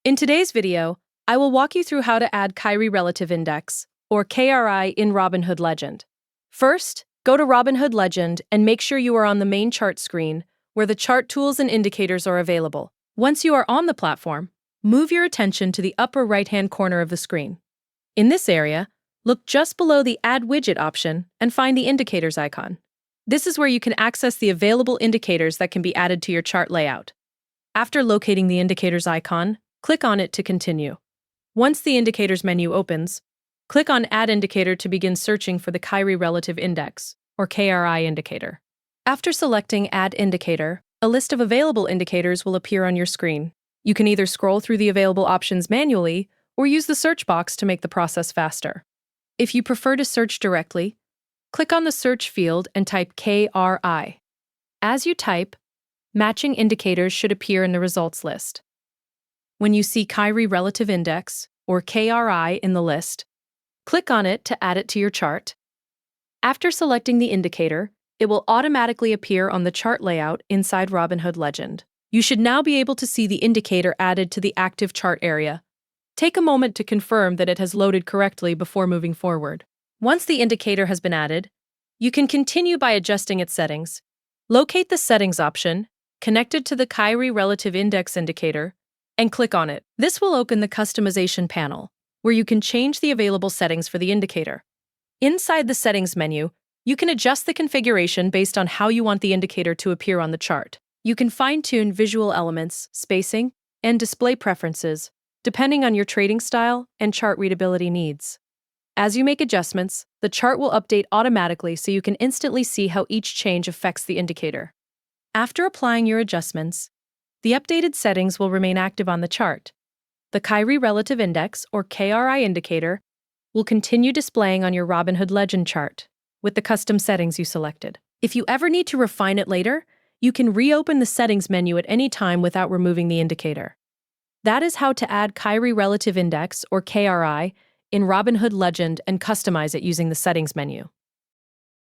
In today's video, I will walk you through how to add Kairi Relative Index, or KRI, in Robinhood Legend. First, go to Robinhood Legend and make sure you are on the main chart screen, where the chart tools and indicators are available. Once you are on the platform, move your attention to the upper right-hand corner of the screen. In this area, look just below the Add Widget option and find the Indicators icon. This is where you can access the available indicators that can be added to your chart layout. After locating the Indicators icon, click on it to continue. Once the Indicators menu opens, click on Add Indicator to begin searching for the Kairi Relative Index, or KRI indicator. After selecting Add Indicator, a list of available indicators will appear on your screen. You can either scroll through the available options manually or use the search box to make the process faster. If you prefer to search directly, click on the search field and type KRI. As you type, matching indicators should appear in the results list. When you see Kairi Relative Index, or KRI, in the list, click on it to add it to your chart. After selecting the indicator, it will automatically appear on the chart layout inside Robinhood Legend. You should now be able to see the indicator added to the active chart area. Take a moment to confirm that it has loaded correctly before moving forward. Once the indicator has been added, you can continue by adjusting its settings. Locate the Settings option, connected to the Kairi Relative Index indicator, and click on it. This will open the Customization panel, where you can change the available settings for the indicator. Inside the Settings menu, you can adjust the configuration based on how you want the indicator to appear on the chart. You can fine-tune visual elements, spacing, and display preferences, depending on your trading style and chart readability needs. As you make adjustments, the chart will update automatically so you can instantly see how each change affects the indicator. After applying your adjustments, the updated settings will remain active on the chart. The Kairi Relative Index, or KRI indicator, will continue displaying on your Robinhood Legend chart with the custom settings you selected. If you ever need to refine it later, you can reopen the Settings menu at any time without removing the indicator. That is how to add Kairi Relative Index, or KRI, in Robinhood Legend and customize it using the Settings menu.